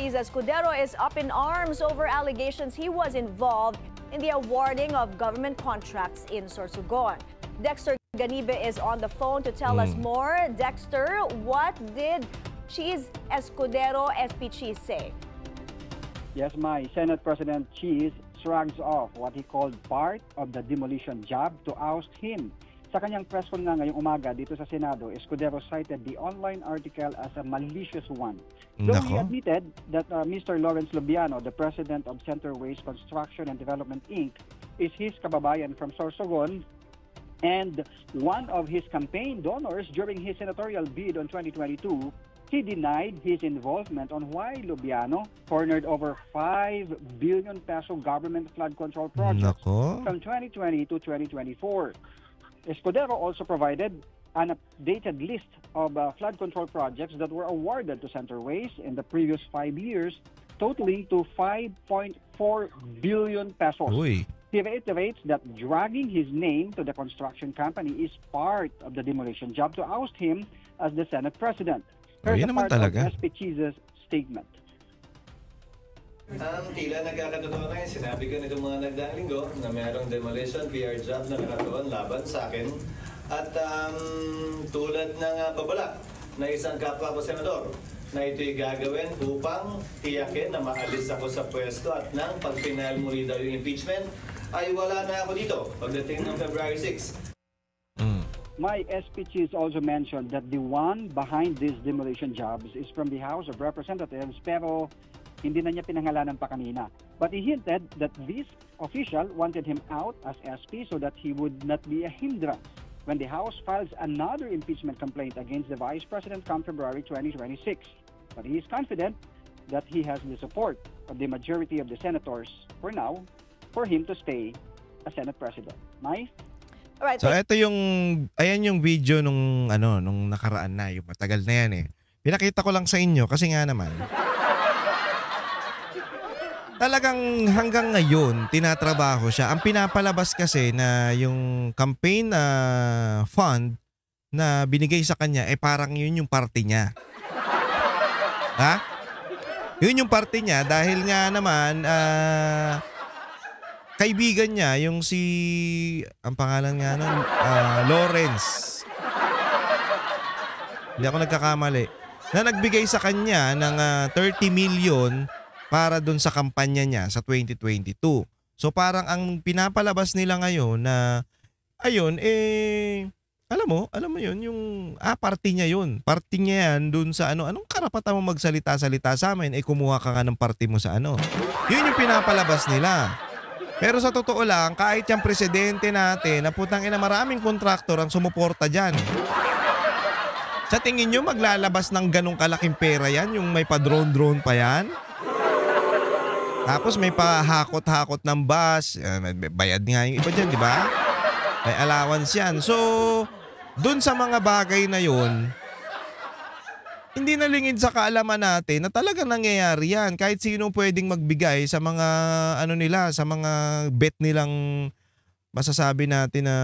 Cheese Escudero is up in arms over allegations he was involved in the awarding of government contracts in Sorsogon. Dexter Ganibe is on the phone to tell us more. Dexter, what did Cheese Escudero SP Cheese say? Yes, my Senate President Cheese shrugs off what he called part of the demolition job to oust him. Sa kanyang press con nga ngayong umaga dito sa Senado, Escudero cited the online article as a malicious one. Though he admitted that Mr. Lawrence Lubiano, the president of Centerways Construction and Development Inc., is his kababayan from Sorsogon and one of his campaign donors during his senatorial bid on 2022, he denied his involvement on why Lubiano cornered over 5 billion peso government flood control projects from 2020 to 2024. Escudero also provided an updated list of flood control projects that were awarded to Centerways in the previous 5 years, totaling to 5.4 billion pesos. He reiterates that dragging his name to the construction company is part of the demolition job to oust him as the Senate President. Here's a part of SP Cheese's statement. Tila nagkakatotoo na yun. Sinabi ko nitong mga nagdaang linggo na mayroong demolition PR job na nakatuon laban sa akin. At tulad ng babala na isang kapwa ko senador na ito'y gagawin upang tiyakin na maalis ako sa pwesto at nang pag-final muli daw yung impeachment ay wala na ako dito pagdating ng February 6. My SP Cheese also mentioned that the one behind these demolition jobs is from the House of Representatives pero hindi na niya pinangalanan pa kanina. But he hinted that this official wanted him out as SP so that he would not be a hindrance when the House files another impeachment complaint against the Vice President come February 2026. But he is confident that he has the support of the majority of the senators for now for him to stay as Senate President. Mai? Alright, so ito yung, ayan yung video nung nakaraan na, yung matagal na yan eh. Pinakita ko lang sa inyo kasi nga naman, talagang hanggang ngayon, tinatrabaho siya. Ang pinapalabas kasi na yung campaign fund na binigay sa kanya, parang yun yung party niya. Ha? Yun yung party niya dahil nga naman, kaibigan niya, yung ang pangalan nga nun, Lawrence. Hindi ako nagkakamali. Na nagbigay sa kanya ng 30 million para dun sa kampanya niya sa 2022. So parang ang pinapalabas nila ngayon na ayun alam mo yun yung party niya yun. Party niya yan dun sa anong karapatan mo magsalita-salita sa amin kumuha ka nga ng party mo sa ano. Yun yung pinapalabas nila. Pero sa totoo lang, kahit yung presidente natin na putang ina maraming kontraktor ang sumuporta dyan. Sa tingin nyo maglalabas ng ganong kalaking pera yan? Yung may pa-drone pa yan? Tapos may pahakot-hakot ng bus, may bayad nga yung iba dyan, di ba? May allowance yan. So, dun sa mga bagay na yun, hindi na lingid sa kaalaman natin na talagang nangyayari yan. Kahit sino pwedeng magbigay sa mga nila, sa mga bet nilang masasabi natin na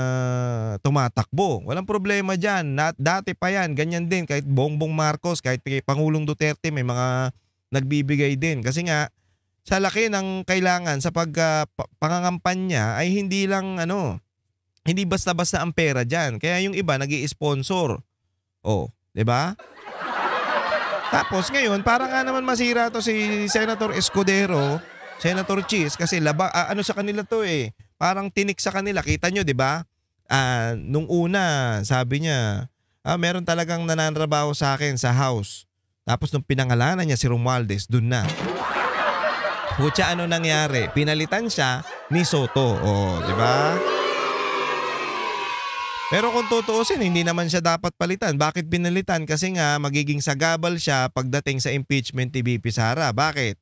tumatakbo. Walang problema dyan. Dati pa yan, ganyan din. Kahit Bongbong Marcos, kahit Pangulong Duterte, may mga nagbibigay din. Kasi nga, sa laki ng kailangan sa pangangampanya ay hindi lang hindi basta-basta ang pera dyan. Kaya yung iba nag-i-sponsor. Oh, 'di ba? Tapos ngayon, para nga naman masira to si Senator Escudero, Senator Cheese kasi sa kanila to parang tinik sa kanila. Kita nyo, 'di ba? Nung una, sabi niya, meron talagang nananrabaho sa akin sa house. Tapos nung pinangalanan niya si Romualdez, dun na. Pucha, ano nangyari? Pinalitan siya ni Soto. Oh, di ba? Pero kung tutuusin, hindi naman siya dapat palitan. Bakit pinalitan? Kasi nga magiging sagabal siya pagdating sa impeachment ni BP Sara. Bakit?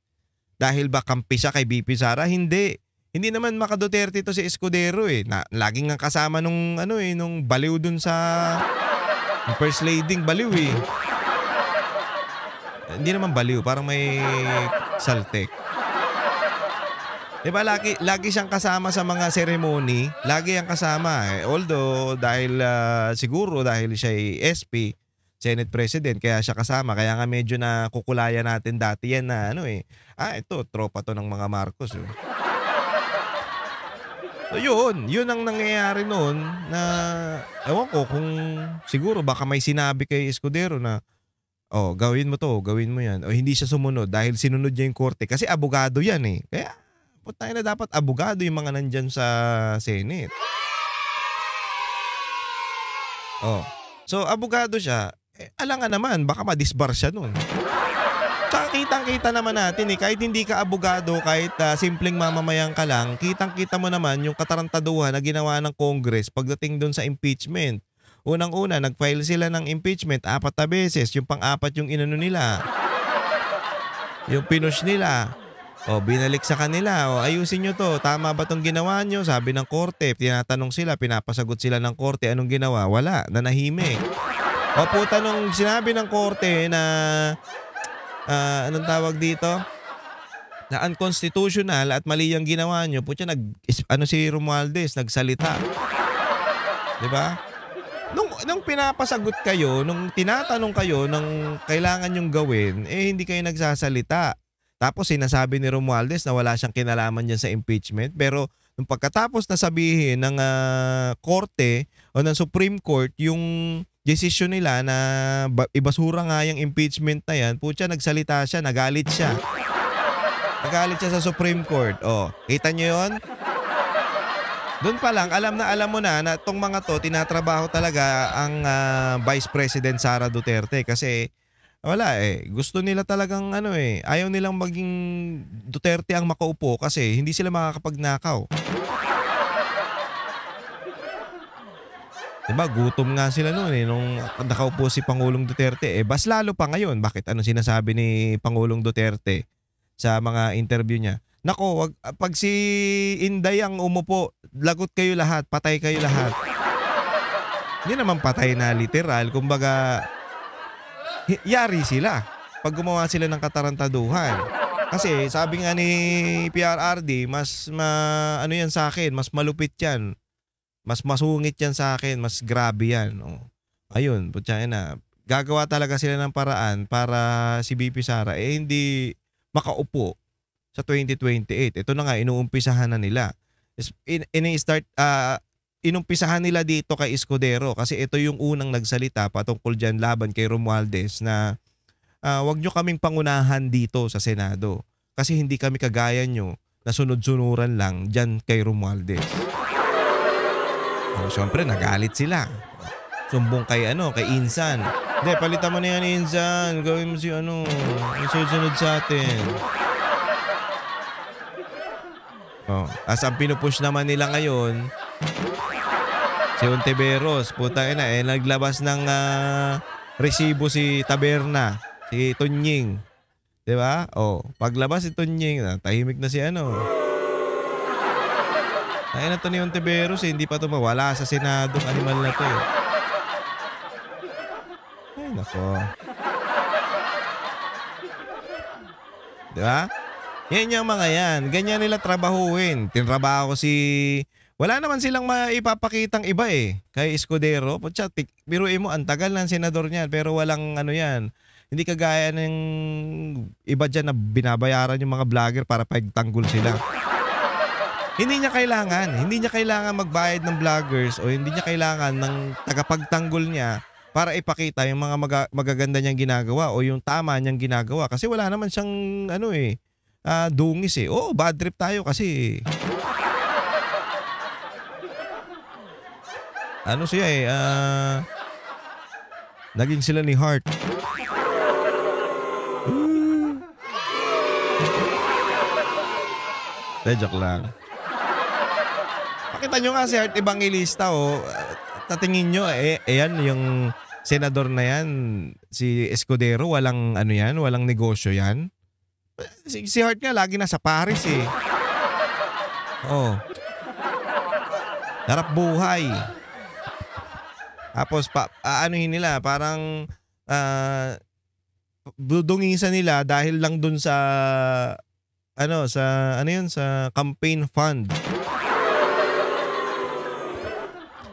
Dahil ba kampi siya kay BP Sara? Hindi. Hindi naman maka-Duterte to si Escudero laging nga kasama nung nung baliw dun sa First Lady baliw Hindi naman baliw, parang may saltek. Diba lagi siyang kasama sa mga ceremony, lagi yang kasama Although siguro dahil siya ay SP, Senate President, kaya siya kasama. Kaya nga medyo nakukulayan natin dati yan na ito, tropa to ng mga Marcos. So yun ang nangyayari noon na ewan ko kung siguro baka may sinabi kay Escudero na gawin mo to, gawin mo yan. O hindi siya sumunod dahil sinunod niya yung korte. Kasi abogado yan eh. Kaya putay na dapat abogado yung mga nandyan sa Senate. So abogado siya, alangan naman, baka madisbar siya nun. Tsaka kitang-kita naman natin kahit hindi ka abogado, kahit simpleng mamamayan ka lang, kitang-kita mo naman yung katarantaduhan na ginawa ng Congress pagdating dun sa impeachment. Unang-una, nag-file sila ng impeachment 4 na beses, yung pang-4 yung inano nila. Yung pinush nila. Binalik sa kanila. Ayusin nyo to. Tama ba tong ginawa nyo? Sabi ng korte. Tinatanong sila, pinapasagot sila ng korte. Anong ginawa? Wala. Nanahimik. Puta nung sinabi ng korte na anong tawag dito? Na unconstitutional at mali yung ginawa nyo. Putya, si Romualdez, nagsalita. Diba? Nung pinapasagot kayo, nung tinatanong kayo ng kailangan nyong gawin, hindi kayo nagsasalita. Tapos sinasabi ni Romualdez na wala siyang kinalaman dyan sa impeachment. Pero nung pagkatapos na sabihin ng korte o ng Supreme Court yung desisyon nila na ibasura nga yung impeachment na yan, putya, nagsalita siya, nagalit siya. Nagalit siya sa Supreme Court. Kita nyo yun? Doon pa lang, alam mo na itong mga to, tinatrabaho talaga ang Vice President Sara Duterte kasi wala gusto nila talagang ayaw nilang maging Duterte ang makaupo kasi hindi sila makakapagnakaw. Diba, gutom nga sila noon nung nakaupo si Pangulong Duterte. Bas lalo pa ngayon, bakit sinasabi ni Pangulong Duterte sa mga interview niya? Nako, pag si Inday ang umupo, lagot kayo lahat, patay kayo lahat. Hindi naman patay na literal, kumbaga yari sila pag gumawa sila ng katarantaduhan. Kasi sabi nga ni PRRD, mas yan sa akin, mas malupit yan. Mas masungit yan sa akin, mas grabe yan. Ayun, putya na. Gagawa talaga sila ng paraan para si BP Sara hindi makaupo sa 2028. Ito na nga, inuumpisahan na nila. Inumpisahan nila dito kay Escudero kasi ito yung unang nagsalita patungkol dyan laban kay Romualdez na wag nyo kaming pangunahan dito sa Senado kasi hindi kami kagaya nyo na sunod-sunuran lang dyan kay Romualdez. Siyempre, nagalit sila. Sumbong kay Insan. Hindi, palitan mo na yan, Insan. Gawin mo si yung sunod sa atin. As ang pinupush naman nila ngayon, si Ontiveros, naglabas ng resibo si Taberna, si Tunying. Diba? Paglabas si Tunying, tahimik na si Ay na to ni Ontiveros, hindi pa to mawala sa Senadong animal na to Ay nako. Diba? Yan yung mga yan. Ganyan nila trabahuin. Tinrabaho wala naman silang maipapakitang iba kay Escudero. Biruin mo, ang tagal ng senador niyan pero walang yan. Hindi kagaya ng iba dyan na binabayaran yung mga vlogger para pagtanggol sila. Hindi niya kailangan magbayad ng vloggers o hindi niya kailangan ng tagapagtanggol niya para ipakita yung mga magaganda niyang ginagawa o yung tama niyang ginagawa. Kasi wala naman siyang dungis bad trip tayo kasi siya naging sila ni Hart. Joke lang. Pakita nyo nga si Hart Evangelista tatingin nyo yan yung senador na yan, si Escudero, walang walang negosyo yan. Si Hart nga lagi nasa Paris Harap buhay. Tapos nila parang dudungisan nila dahil lang dun sa sa campaign fund.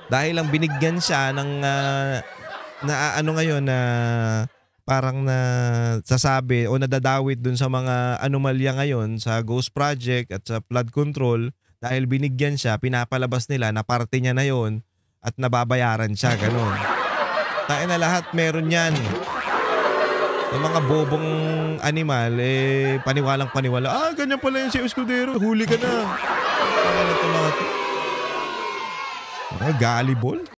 Dahil lang binigyan siya ng na ano ngayon na parang na sasabi o nadadawit dun sa mga anomalya ngayon sa Ghost Project at sa flood control dahil binigyan siya, pinapalabas nila na parte niya na yon at nababayaran siya, ganun. Tayo na lahat meron yan. Yung mga bobong animal, paniwalang paniwala. Ganyan pala yung si Escudero, huli ka na. Ano ito mga gullible?